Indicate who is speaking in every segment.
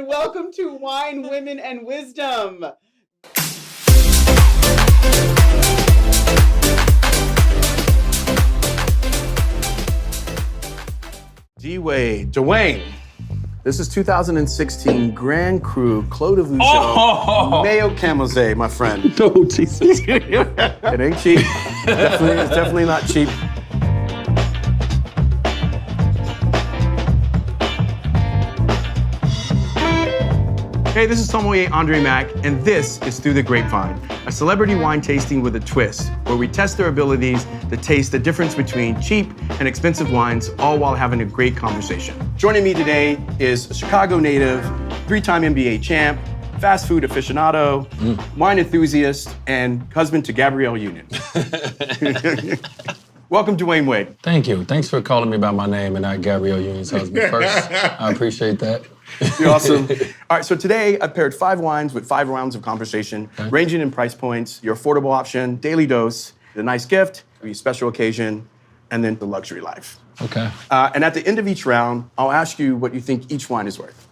Speaker 1: and welcome to Wine, Women, and Wisdom. Dwyane. This is 2016 Grand Cru Clos de Vougeot Mayo Camosé, my friend.
Speaker 2: Oh, Jesus.
Speaker 1: It ain't cheap. It's definitely not cheap. Hey, this is sommelier Andre Mack, and this is Through the Grapevine, a celebrity wine tasting with a twist, where we test their abilities to taste the difference between cheap and expensive wines, all while having a great conversation. Joining me today is a Chicago native, 3-time NBA champ, fast food aficionado, wine enthusiast, and husband to Gabrielle Union. Welcome, Dwyane Wade.
Speaker 2: Thank you. Thanks for calling me by my name and not Gabrielle Union's husband first. I appreciate that.
Speaker 1: You're awesome. All right, so today I paired 5 wines with 5 rounds of conversation, ranging in price points, your affordable option, daily dose, the nice gift, the special occasion, and then the luxury life.
Speaker 2: Okay.
Speaker 1: And at the end of each round, I'll ask you what you think each wine is worth.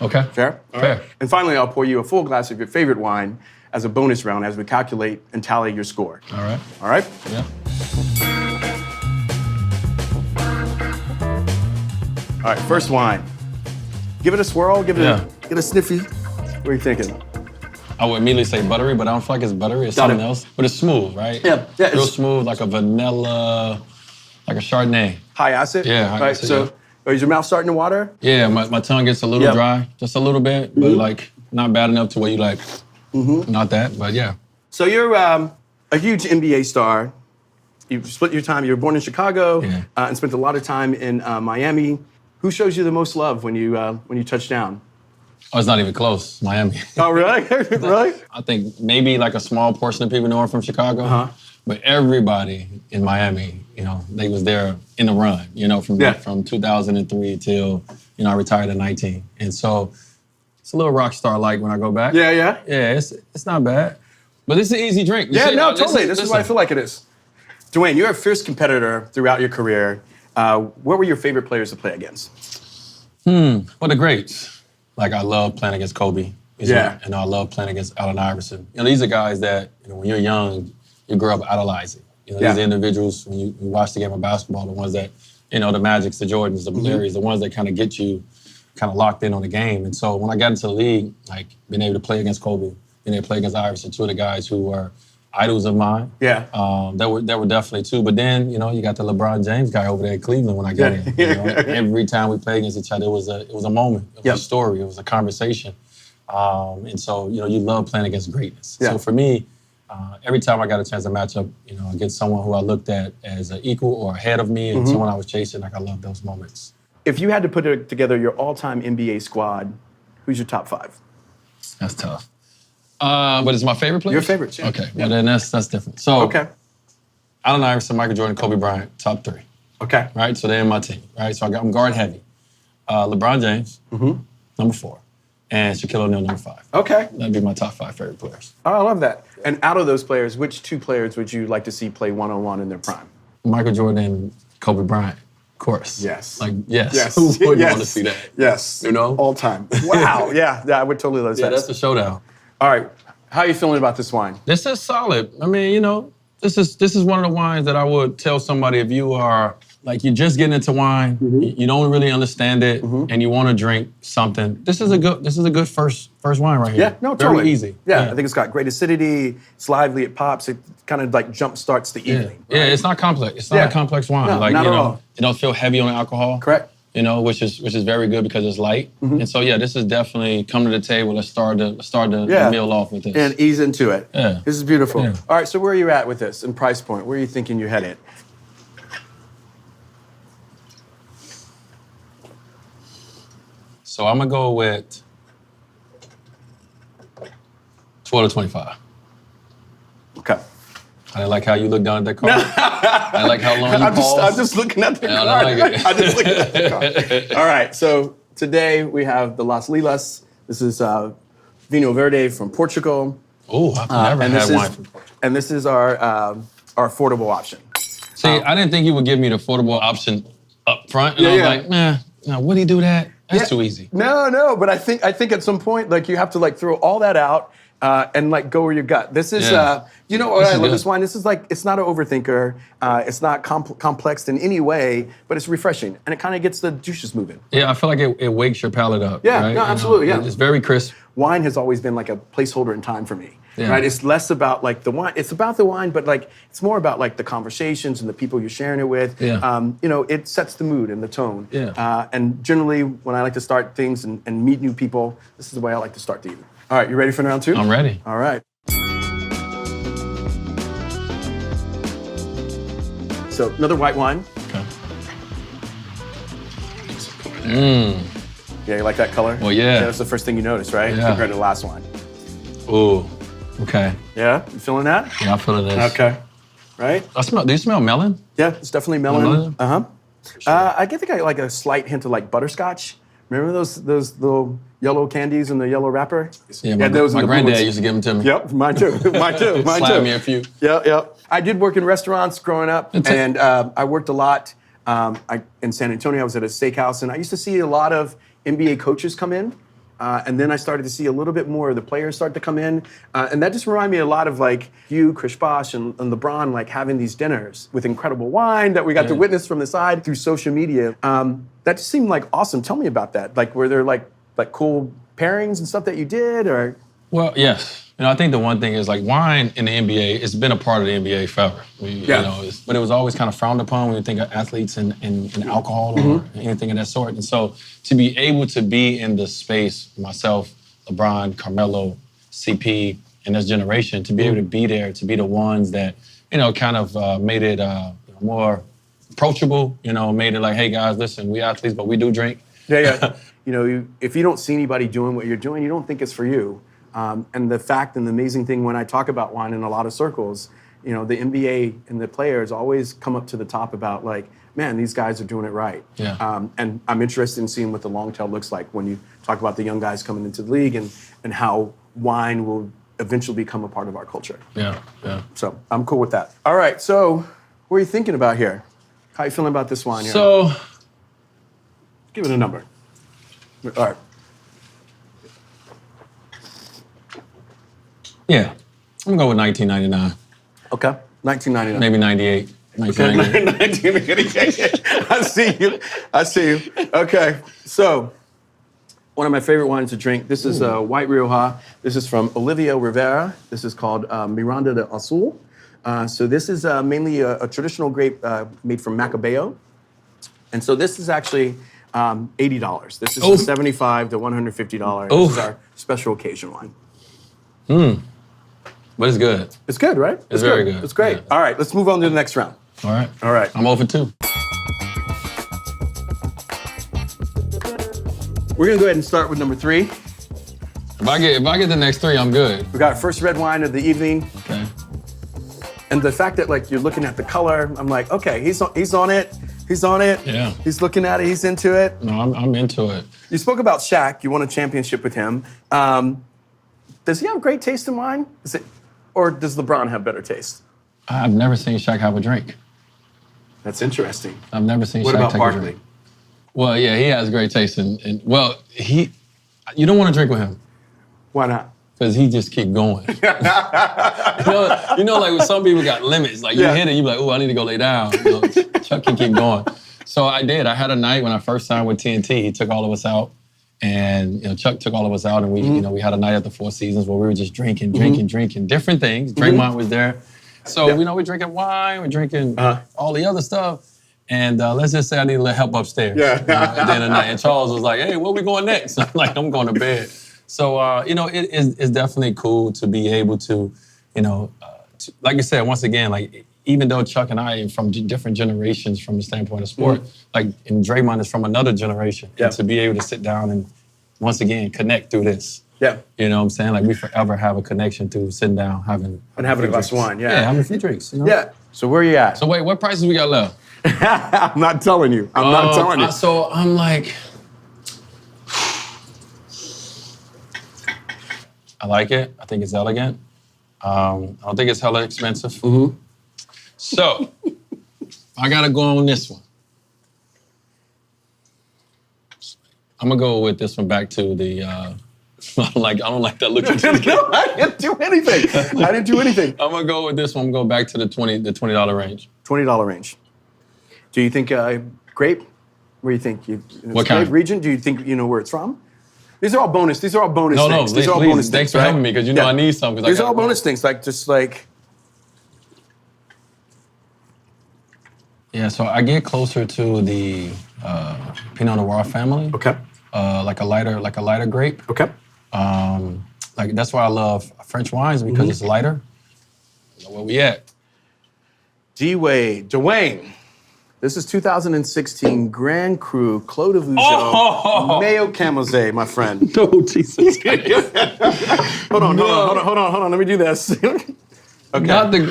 Speaker 2: Okay.
Speaker 1: Fair?
Speaker 2: Fair.
Speaker 1: And finally, I'll pour you a full glass of your favorite wine as a bonus round as we calculate and tally your score.
Speaker 2: All right.
Speaker 1: All right?
Speaker 2: Yeah.
Speaker 1: All right, first wine. Give it a swirl, give it a sniffy. What are you thinking?
Speaker 2: I would immediately say buttery, but I don't feel like it's buttery. It's something else. But it's smooth, right?
Speaker 1: Yeah.
Speaker 2: Real smooth, like a vanilla, like a Chardonnay.
Speaker 1: High acid?
Speaker 2: Yeah, high acid,
Speaker 1: So, is your mouth starting to water?
Speaker 2: Yeah, my tongue gets a little dry, just a little bit, but like not bad enough to where you like, not that, but yeah.
Speaker 1: So you're a huge NBA star. You split your time. You were born in Chicago and spent a lot of time in Miami. Who shows you the most love when you touch down?
Speaker 2: Oh, it's not even close, Miami.
Speaker 1: Oh, really? Really?
Speaker 2: I think maybe like a small portion of people know I'm from Chicago, but everybody in Miami, they was there in the run, from 2003 till, I retired at 19. And so it's a little rock star-like when I go back.
Speaker 1: Yeah.
Speaker 2: Yeah, it's not bad. But it's an easy drink.
Speaker 1: Totally. This is what I feel like it is. Dwyane, you're a fierce competitor throughout your career. What were your favorite players to play against?
Speaker 2: Well, the greats. Like, I love playing against Kobe. And I love playing against Allen Iverson. These are guys that, when you're young, you grow up idolizing. These are individuals, when you watch the game of basketball, the ones that, the Magics, the Jordans, the Larrys, the ones that kind of get you kind of locked in on the game. And so when I got into the league, like, being able to play against Kobe, being able to play against Iverson, 2 of the guys who were idols of mine.
Speaker 1: Yeah.
Speaker 2: That were definitely 2. But then, you got the LeBron James guy over there in Cleveland when I got in. Every time we played against each other, it was a moment. It was a story. It was a conversation. And so, you love playing against greatness. So for me, every time I got a chance to match up, against someone who I looked at as an equal or ahead of me and someone I was chasing, like, I love those moments.
Speaker 1: If you had to put together your all-time NBA squad, who's your top 5?
Speaker 2: That's tough. But it's my favorite player?
Speaker 1: Your favorites, yeah.
Speaker 2: Okay, well then that's different. So, Allen Iverson, Michael Jordan, Kobe Bryant, top 3.
Speaker 1: Okay.
Speaker 2: Right, so they're in my team, right? So I'm guard heavy. LeBron James, number 4, and Shaquille O'Neal, number 5.
Speaker 1: Okay.
Speaker 2: That'd be my top 5 favorite players.
Speaker 1: Oh, I love that. And out of those players, which 2 players would you like to see play one-on-one in their prime?
Speaker 2: Michael Jordan and Kobe Bryant, of course.
Speaker 1: Yes.
Speaker 2: Yes. Who wouldn't want to see that?
Speaker 1: Yes. All time. Wow. Yeah, I would totally love that.
Speaker 2: Yeah, that's the showdown.
Speaker 1: All right. How are you feeling about this wine?
Speaker 2: This is solid. I mean, this is one of the wines that I would tell somebody if you are, like, you're just getting into wine, you don't really understand it, and you want to drink something. This is a good first wine right here.
Speaker 1: Yeah, no, totally.
Speaker 2: Very easy.
Speaker 1: Yeah, I think it's got great acidity, it's lively, it pops, it kind of like jump starts the evening.
Speaker 2: Yeah, it's not complex. It's not a complex wine.
Speaker 1: No, not at all.
Speaker 2: It don't feel heavy on the alcohol.
Speaker 1: Correct.
Speaker 2: Which is very good because it's light. And so, this is definitely come to the table. Let's start the meal off with this.
Speaker 1: And ease into it.
Speaker 2: Yeah.
Speaker 1: This is beautiful.
Speaker 2: Yeah.
Speaker 1: All right, so where are you at with this in price point? Where are you thinking you headed?
Speaker 2: So I'm going to go with 12 to 25.
Speaker 1: Okay.
Speaker 2: I didn't like how you looked down at that card. I didn't like how long you paused.
Speaker 1: I'm just looking at the card. I'm just looking at the card. All right, so today we have the Las Lilas. This is Vinho Verde from Portugal.
Speaker 2: Oh, I've never had wine from Portugal.
Speaker 1: And this is our affordable option.
Speaker 2: See, I didn't think you would give me the affordable option up front. And I was like, nah, would he do that? That's too easy.
Speaker 1: No, but I think at some point, like, you have to like throw all that out and like go where you gut. This is, you know what I love this wine? This is like, it's not an overthinker. It's not complex in any way, but it's refreshing. And it kind of gets the juices moving.
Speaker 2: Yeah, I feel like it wakes your palate up.
Speaker 1: Yeah,
Speaker 2: right?
Speaker 1: no, absolutely, yeah.
Speaker 2: It's very crisp.
Speaker 1: Wine has always been like a placeholder in time for me.
Speaker 2: Yeah.
Speaker 1: Right? It's less about like the wine. It's about the wine, but like it's more about like the conversations and the people you're sharing it with.
Speaker 2: Yeah.
Speaker 1: You know, it sets the mood and the tone.
Speaker 2: Yeah.
Speaker 1: And generally, when I like to start things and meet new people, this is the way I like to start the evening. All right, you ready for round two?
Speaker 2: I'm ready.
Speaker 1: All right. So another white wine.
Speaker 2: Okay.
Speaker 1: Yeah, you like that color?
Speaker 2: Well, yeah.
Speaker 1: That's the first thing you notice, right?
Speaker 2: Yeah.
Speaker 1: Compared to the last wine.
Speaker 2: Ooh. Okay.
Speaker 1: Yeah, you feeling that?
Speaker 2: Yeah, I'm feeling this.
Speaker 1: Okay. Right?
Speaker 2: Do you smell melon?
Speaker 1: Yeah, it's definitely melon.
Speaker 2: Melon?
Speaker 1: Uh-huh.
Speaker 2: Sure.
Speaker 1: I think I like a slight hint of like butterscotch. Remember those little yellow candies in the yellow wrapper?
Speaker 2: Yeah,
Speaker 1: my
Speaker 2: granddad used to give them to me.
Speaker 1: Yep, mine too. Mine too.
Speaker 2: Slap me a few.
Speaker 1: Yep. I did work in restaurants growing up, and I worked a lot. In San Antonio, I was at a steakhouse, and I used to see a lot of NBA coaches come in. And then I started to see a little bit more of the players start to come in. And that just reminded me a lot of like you, Chris Bosh, and LeBron, like having these dinners with incredible wine that we got to witness from the side through social media. That just seemed like awesome. Tell me about that. Like, were there like cool pairings and stuff that you did, or?
Speaker 2: Well, yes. You know, I think the one thing is like wine in the NBA, it's been a part of the NBA forever. You know, but it was always kind of frowned upon when you think of athletes and alcohol or anything of that sort. And so to be able to be in the space, myself, LeBron, Carmelo, CP, and this generation, to be able to be there, to be the ones that, you know, kind of made it more approachable, you know, made it like, hey guys, listen, we athletes, but we do drink.
Speaker 1: Yeah. You know, if you don't see anybody doing what you're doing, you don't think it's for you. And the fact and the amazing thing when I talk about wine in a lot of circles, you know, the NBA and the players always come up to the top about like, man, these guys are doing it right.
Speaker 2: Yeah.
Speaker 1: And I'm interested in seeing what the long tail looks like when you talk about the young guys coming into the league and how wine will eventually become a part of our culture.
Speaker 2: Yeah.
Speaker 1: So I'm cool with that. All right, so what are you thinking about here? How are you feeling about this wine here?
Speaker 2: So,
Speaker 1: give it a number. All right.
Speaker 2: yeah, I'm gonna go with 1999.
Speaker 1: Okay, 1999.
Speaker 2: Maybe 98.
Speaker 1: 1988. I see you. Okay, so one of my favorite wines to drink. This is White Rioja. This is from Olivia Rivera. This is called Miranda de Azul. So this is mainly a traditional grape made from Macabeo. And so this is actually $80. This is $75 to $150. This is our special occasion wine.
Speaker 2: But it's good.
Speaker 1: It's good, right?
Speaker 2: It's very good.
Speaker 1: It's great.
Speaker 2: Yeah.
Speaker 1: All right, let's move on to the next round.
Speaker 2: All right.
Speaker 1: All right.
Speaker 2: I'm over 2.
Speaker 1: We're gonna go ahead and start with number 3.
Speaker 2: If I get the next 3, I'm good.
Speaker 1: We got our first red wine of the evening.
Speaker 2: Okay.
Speaker 1: And the fact that like you're looking at the color, I'm like, okay, he's on it. He's on it.
Speaker 2: Yeah.
Speaker 1: He's looking at it. He's into it.
Speaker 2: No, I'm into it.
Speaker 1: You spoke about Shaq. You won a championship with him. Does he have great taste in wine? Or does LeBron have better taste?
Speaker 2: I've never seen Shaq have a drink.
Speaker 1: That's interesting.
Speaker 2: I've never seen
Speaker 1: What
Speaker 2: Shaq
Speaker 1: about
Speaker 2: take a
Speaker 1: Barkley?
Speaker 2: drink. Well, yeah, he has great taste you don't want to drink with him.
Speaker 1: Why not?
Speaker 2: Because he just keep going. you know, like with some people got limits. Like you hit it, you be like, oh, I need to go lay down. You know, Chuck can keep going. So I did. I had a night when I first signed with TNT. He took all of us out. And Chuck took all of us out, and we had a night at the Four Seasons where we were just drinking different things. Draymond was there, so we're drinking wine, we're drinking all the other stuff, and let's just say I need a little help upstairs. At the end of the night, and Charles was like, "Hey, where we going next?" I'm like, "I'm going to bed." So it's definitely cool to be able to, like I said, once again, like even though Chuck and I are from different generations from the standpoint of sport, like, and Draymond is from another generation, and to be able to sit down and, once again, connect through this.
Speaker 1: Yeah.
Speaker 2: You know what I'm saying? Like, we forever have a connection through sitting down, having
Speaker 1: a glass of wine,
Speaker 2: Yeah, having a few drinks,
Speaker 1: Yeah. So where are you at?
Speaker 2: So wait, what prices we got left?
Speaker 1: I'm not telling you. I'm not telling you.
Speaker 2: So I'm like, I like it. I think it's elegant. I don't think it's hella expensive. So, I gotta go on this one. I'm gonna go with this one back to the. I don't like that look.
Speaker 1: No, I didn't do anything. I didn't do anything.
Speaker 2: I'm gonna go with this one. I'm gonna go back to the $20 range.
Speaker 1: $20 range. Do you think grape? Where do you think?
Speaker 2: What kind?
Speaker 1: Grape region? Do you think you know where it's from? These are all bonus. These are all bonus
Speaker 2: No,
Speaker 1: things.
Speaker 2: no,
Speaker 1: These are all
Speaker 2: please,
Speaker 1: bonus
Speaker 2: thanks
Speaker 1: things,
Speaker 2: for having me because you know I need some.
Speaker 1: These are all bonus things, like.
Speaker 2: Yeah, so I get closer to the Pinot Noir family.
Speaker 1: Okay.
Speaker 2: Like a lighter grape.
Speaker 1: Okay.
Speaker 2: Like that's why I love French wines because it's lighter. Where we at?
Speaker 1: Dwyane. This is 2016 Grand Cru Clos de Vougeot Mayo Camosé, my friend.
Speaker 2: Oh, Jesus.
Speaker 1: Hold on. Let me do this. Okay.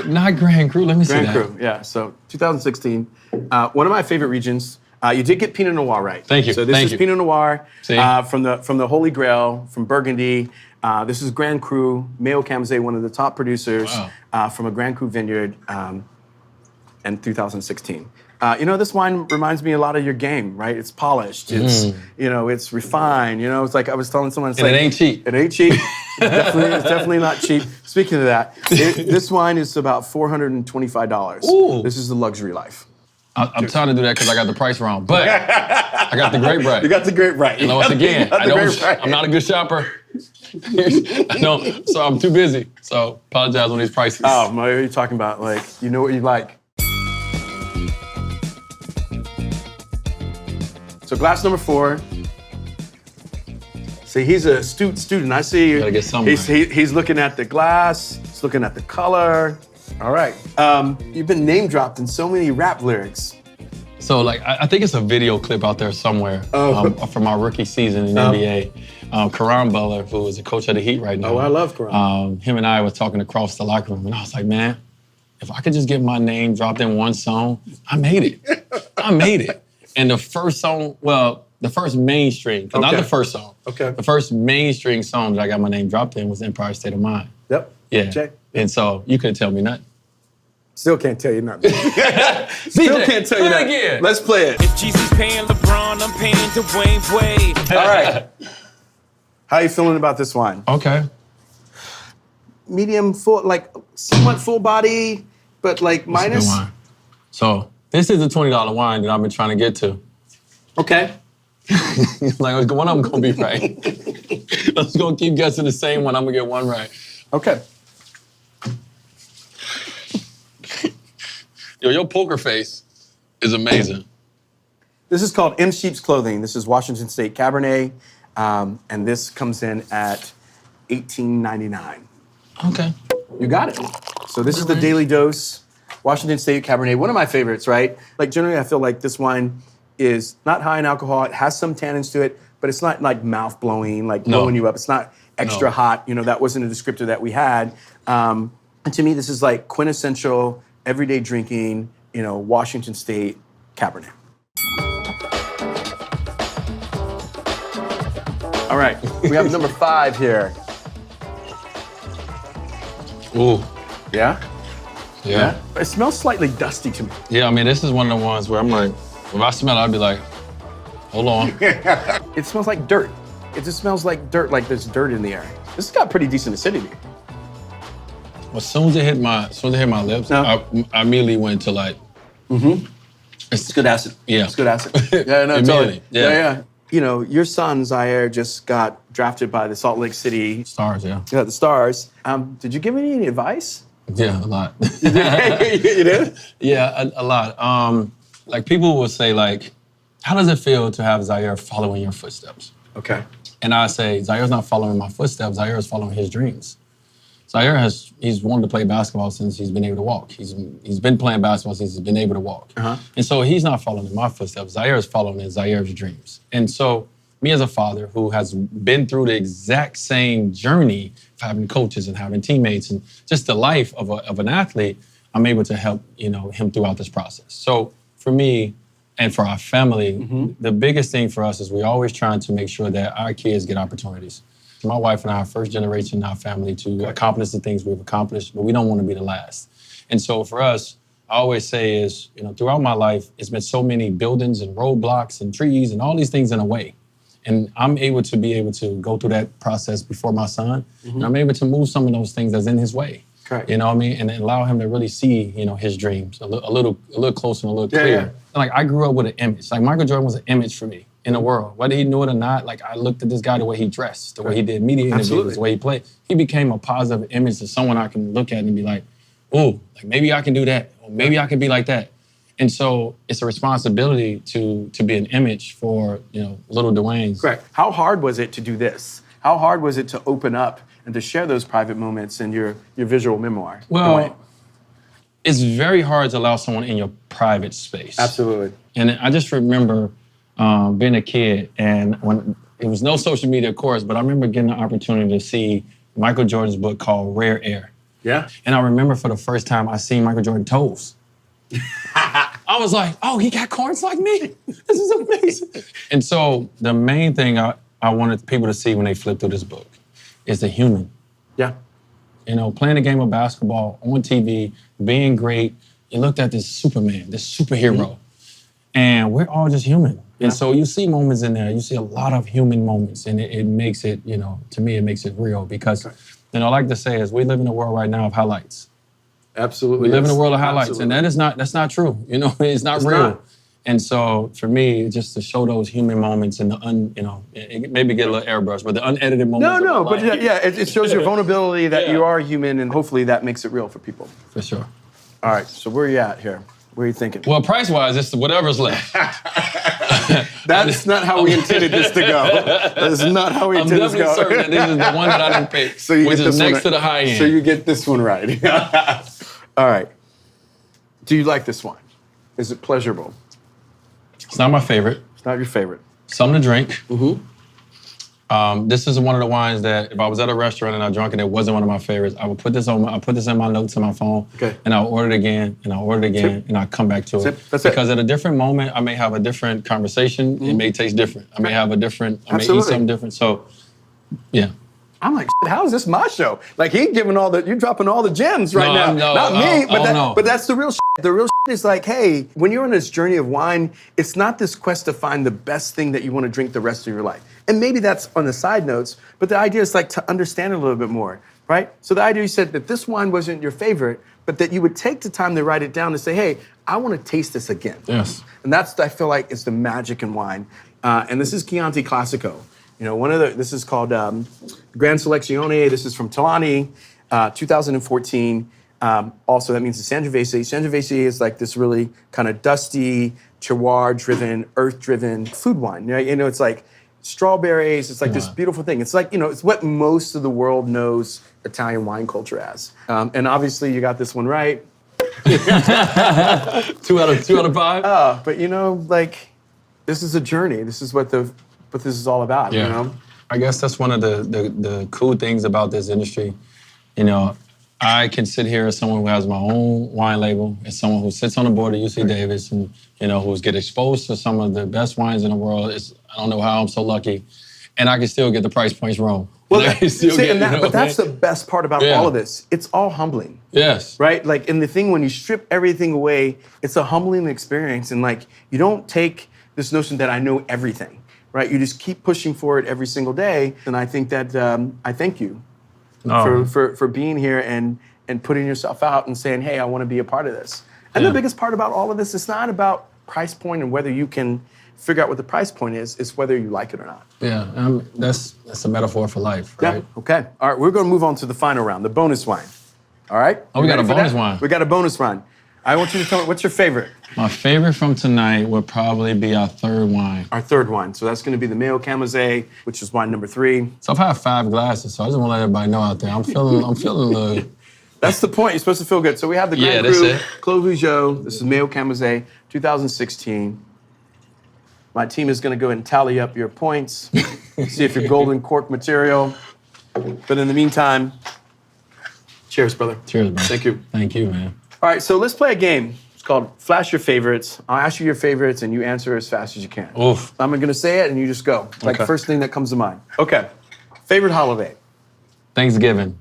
Speaker 2: Not Grand Cru. Let me see
Speaker 1: Grand
Speaker 2: that.
Speaker 1: Cru, yeah. So 2016, one of my favorite regions. You did get Pinot Noir right.
Speaker 2: Thank you.
Speaker 1: So this is Pinot Noir from the Holy Grail, from Burgundy. This is Grand Cru, Mayo Camosé, one of the top producers from a Grand Cru vineyard in 2016. This wine reminds me a lot of your game, right? It's polished. It's it's refined. It's like I was telling someone. It's
Speaker 2: and
Speaker 1: like,
Speaker 2: it ain't cheap.
Speaker 1: It ain't cheap. It's definitely not cheap. Speaking of that, this wine is about $425.
Speaker 2: Ooh.
Speaker 1: This is the luxury life.
Speaker 2: I'm trying to do that because I got the price wrong, but I got the grape right.
Speaker 1: You got the grape right.
Speaker 2: And once again, I'm not a good shopper. So I'm too busy. So apologize on these prices.
Speaker 1: Oh, what are you talking about? Like, you know what you like. So glass number 4. See, he's a astute student. I see you.
Speaker 2: Gotta get somewhere.
Speaker 1: He's looking at the glass. He's looking at the color. All right. You've been name dropped in so many rap lyrics.
Speaker 2: So like, I think it's a video clip out there somewhere from our rookie season in NBA. Karan Butler, who is the coach of the Heat right now.
Speaker 1: Oh, I love Karan.
Speaker 2: Him and I was talking across the locker room, and I was like, man, if I could just get my name dropped in one song, I made it. I made it. And the first song, the first mainstream, not the first song.
Speaker 1: Okay.
Speaker 2: The first mainstream song that I got my name dropped in was Empire State of Mind.
Speaker 1: Yep.
Speaker 2: Yeah.
Speaker 1: Check.
Speaker 2: And so you couldn't tell me nothing.
Speaker 1: Still can't tell you nothing. Still can't tell you nothing.
Speaker 2: Again.
Speaker 1: Let's play it.
Speaker 3: If Jesus paying LeBron, I'm paying Dwyane Wade.
Speaker 1: All right. How are you feeling about this wine?
Speaker 2: Okay.
Speaker 1: Medium, full, like somewhat full body, but like minus.
Speaker 2: It's a good wine. So this is the $20 wine that I've been trying to get to.
Speaker 1: Okay.
Speaker 2: Like one of them gonna be right. I'm just gonna keep guessing the same one. I'm gonna get one right.
Speaker 1: Okay.
Speaker 2: Yo, your poker face is amazing.
Speaker 1: This is called M. Sheep's Clothing. This is Washington State Cabernet, and this comes in at $18.99.
Speaker 2: Okay.
Speaker 1: You got it. So this is the Daily Dose, Washington State Cabernet. One of my favorites, right? Like generally, I feel like this wine is not high in alcohol. It has some tannins to it, but it's not like mouth blowing, like blowing you up. It's not extra hot. That wasn't a descriptor that we had. And to me, this is like quintessential everyday drinking, Washington State Cabernet. All right, we have number 5 here.
Speaker 2: Ooh.
Speaker 1: Yeah?
Speaker 2: Yeah.
Speaker 1: It smells slightly dusty to me.
Speaker 2: Yeah, I mean, this is one of the ones where I'm like, if I smell it, I'd be like, hold on.
Speaker 1: It smells like dirt. It just smells like dirt, like there's dirt in the air. This has got pretty decent acidity.
Speaker 2: Well, as soon as it hit my lips, I immediately went to like.
Speaker 1: It's good acid.
Speaker 2: Yeah.
Speaker 1: It's good acid. Yeah, no,
Speaker 2: Immediately,
Speaker 1: totally.
Speaker 2: yeah.
Speaker 1: Your son, Zaire, just got drafted by the Salt Lake City.
Speaker 2: Stars, yeah.
Speaker 1: The Stars. Did you give any advice?
Speaker 2: Yeah, a lot.
Speaker 1: You did?
Speaker 2: Yeah, a lot. Like people will say like, how does it feel to have Zaire following your footsteps?
Speaker 1: Okay.
Speaker 2: And I say, Zaire's not following my footsteps, Zaire is following his dreams. Zaire he's wanted to play basketball since he's been able to walk. He's been playing basketball since he's been able to walk. And so he's not following in my footsteps. Zaire is following in Zaire's dreams. And so me as a father who has been through the exact same journey of having coaches and having teammates and just the life of an athlete, I'm able to help him throughout this process. So for me and for our family, the biggest thing for us is we're always trying to make sure that our kids get opportunities. My wife and I are first generation in our family to accomplish the things we've accomplished, but we don't want to be the last. And so for us, I always say is, throughout my life, it's been so many buildings and roadblocks and trees and all these things in a way. And I'm able to go through that process before my son. And I'm able to move some of those things that's in his way.
Speaker 1: Correct.
Speaker 2: You know what I mean? And allow him to really see, his dreams a little closer and a little clearer.
Speaker 1: Yeah.
Speaker 2: Like, I grew up with an image. Like, Michael Jordan was an image for me in the world. Whether he knew it or not, like, I looked at this guy, the way he dressed, the way he did media interviews, the way he played. He became a positive image to someone I can look at and be like, oh, like, maybe I can do that. Or maybe I can be like that. And so it's a responsibility to be an image for, little Dwayne.
Speaker 1: Correct. How hard was it to do this? How hard was it to open up and to share those private moments in your visual memoir?
Speaker 2: Well,
Speaker 1: Dwyane?
Speaker 2: it's very hard to allow someone in your private space.
Speaker 1: Absolutely.
Speaker 2: And I just remember being a kid, and when it was no social media, of course, but I remember getting the opportunity to see Michael Jordan's book called Rare Air.
Speaker 1: Yeah.
Speaker 2: And I remember for the first time I seen Michael Jordan toes. I was like, oh, he got corns like me. This is amazing. And so the main thing I wanted people to see when they flip through this book is the human.
Speaker 1: Yeah.
Speaker 2: Playing a game of basketball on TV, being great, you looked at this Superman, this superhero, and we're all just human.
Speaker 1: Yeah.
Speaker 2: And so you see moments in there, you see a lot of human moments, and it makes it, to me, it makes it real because, I like to say is we live in a world right now of highlights.
Speaker 1: Absolutely.
Speaker 2: We live in a world of highlights,
Speaker 1: Absolutely.
Speaker 2: and that's not true. It's not real.
Speaker 1: Not.
Speaker 2: And so for me, just to show those human moments and maybe get a little airbrush, but the unedited moments.
Speaker 1: No, but it shows your vulnerability that you are human, and hopefully that makes it real for people.
Speaker 2: For sure.
Speaker 1: All right, so where are you at here? Where are you thinking?
Speaker 2: Well, price-wise, it's whatever's left.
Speaker 1: That's not how we intended this to go. That is not how we
Speaker 2: I'm
Speaker 1: intended this to go.
Speaker 2: definitely certain that this is the one that I didn't pick,
Speaker 1: So you
Speaker 2: which
Speaker 1: get
Speaker 2: is
Speaker 1: this one
Speaker 2: next to the high end.
Speaker 1: So you get this one right. All right. Do you like this wine? Is it pleasurable?
Speaker 2: It's not my favorite.
Speaker 1: It's not your favorite.
Speaker 2: Something to drink. This is one of the wines that if I was at a restaurant and I drank it, it wasn't one of my favorites. I would put this in my notes on my phone, and I'll order it again, and I'll order it again, and I'll come back to it.
Speaker 1: That's it.
Speaker 2: Because at a different moment, I may have a different conversation. It may taste different. I may have I may eat something different. So, yeah.
Speaker 1: I'm like, how is this my show? Like, you're dropping all the gems right now. Not me, but that's the real shit. The real shit is like, hey, when you're on this journey of wine, it's not this quest to find the best thing that you want to drink the rest of your life. And maybe that's on the side notes, but the idea is like to understand it a little bit more, right? So the idea you said that this wine wasn't your favorite, but that you would take the time to write it down and say, hey, I want to taste this again.
Speaker 2: Yes.
Speaker 1: And that's, I feel like, is the magic in wine. And this is Chianti Classico. This is called Gran Selezione. This is from Talani, 2014. Also, that means the Sangiovese. Sangiovese is like this really kind of dusty, terroir-driven, earth-driven food wine. It's like strawberries. It's like this beautiful thing. It's like, it's what most of the world knows Italian wine culture as. And obviously, you got this one right.
Speaker 2: 2 out of 5?
Speaker 1: But this is a journey. This is what this is all about,
Speaker 2: I guess that's one of the cool things about this industry. I can sit here as someone who has my own wine label, as someone who sits on the board of UC Davis and, who's get exposed to some of the best wines in the world. I don't know how I'm so lucky. And I can still get the price points wrong.
Speaker 1: Well, but that's the best part about all of this. It's all humbling.
Speaker 2: Yes.
Speaker 1: Right? Like, in the thing, when you strip everything away, it's a humbling experience. And, like, you don't take this notion that I know everything. Right, you just keep pushing forward every single day, and I think that I thank you for being here and putting yourself out and saying, "Hey, I want to be a part of this." And the biggest part about all of this is not about price point and whether you can figure out what the price point is. It's whether you like it or not.
Speaker 2: Yeah, that's a metaphor for life, right?
Speaker 1: Yeah. Okay. All right, we're going to move on to the final round, the bonus wine. All right.
Speaker 2: Oh, we got a bonus wine.
Speaker 1: We got a bonus wine. I want you to tell me, what's your favorite?
Speaker 2: My favorite from tonight would probably be our third wine.
Speaker 1: Our third wine. So that's going to be the Mayo Camazé, which is wine number 3.
Speaker 2: So I've had 5 glasses, so I just want to let everybody know out there. I'm feeling a little...
Speaker 1: That's the point. You're supposed to feel good. So we have the Grand Cru, Clos Vougeot. This is Mayo Camazé, 2016. My team is going to go ahead and tally up your points, see if you're golden cork material. But in the meantime, cheers, brother.
Speaker 2: Cheers, brother.
Speaker 1: Thank you.
Speaker 2: Thank you, man.
Speaker 1: All right, so let's play a game. It's called Flash Your Favorites. I'll ask you your favorites, and you answer as fast as you can.
Speaker 2: Oof.
Speaker 1: I'm going to say it, and you just go. Like the first thing that comes to mind. Okay. Favorite holiday?
Speaker 2: Thanksgiving.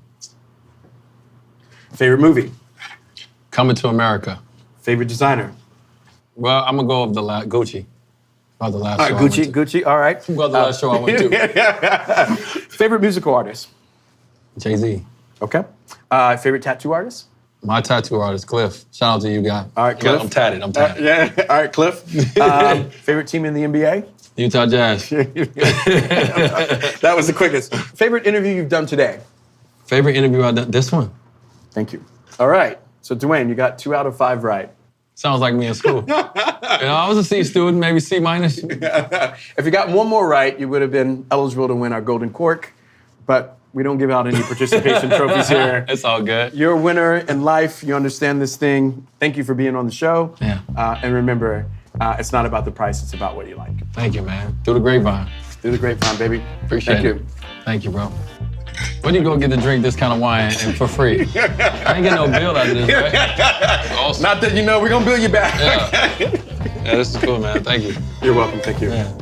Speaker 1: Favorite movie?
Speaker 2: Coming to America.
Speaker 1: Favorite designer?
Speaker 2: Well, I'm going to go with Gucci. About the last
Speaker 1: All
Speaker 2: show.
Speaker 1: right, Gucci. All right.
Speaker 2: About the last show I went to.
Speaker 1: Favorite musical artist?
Speaker 2: Jay-Z.
Speaker 1: Okay. Favorite tattoo artist?
Speaker 2: My tattoo artist, Cliff. Shout out to you guys.
Speaker 1: All right, Cliff.
Speaker 2: I'm tatted.
Speaker 1: Yeah. All right, Cliff. Favorite team in the NBA?
Speaker 2: Utah Jazz.
Speaker 1: That was the quickest. Favorite interview you've done today?
Speaker 2: Favorite interview I've done? This one.
Speaker 1: Thank you. All right. So, Dwyane, you got 2 out of 5 right.
Speaker 2: Sounds like me in school. I was a C student, maybe C minus.
Speaker 1: If you got one more right, you would have been eligible to win our Golden Cork. But we don't give out any participation trophies here.
Speaker 2: It's all good.
Speaker 1: You're a winner in life. You understand this thing. Thank you for being on the show.
Speaker 2: Yeah.
Speaker 1: And remember, it's not about the price. It's about what you like.
Speaker 2: Thank you, man. Through the grapevine.
Speaker 1: Through the grapevine, baby.
Speaker 2: Appreciate
Speaker 1: Thank
Speaker 2: it.
Speaker 1: you.
Speaker 2: Thank you, bro. When do you go get to drink this kind of wine and for free? I ain't getting no bill out of this, right? Awesome.
Speaker 1: Not that you know, we're going to bill you back.
Speaker 2: Yeah, this is cool, man. Thank you.
Speaker 1: You're welcome. Thank you.
Speaker 2: Yeah.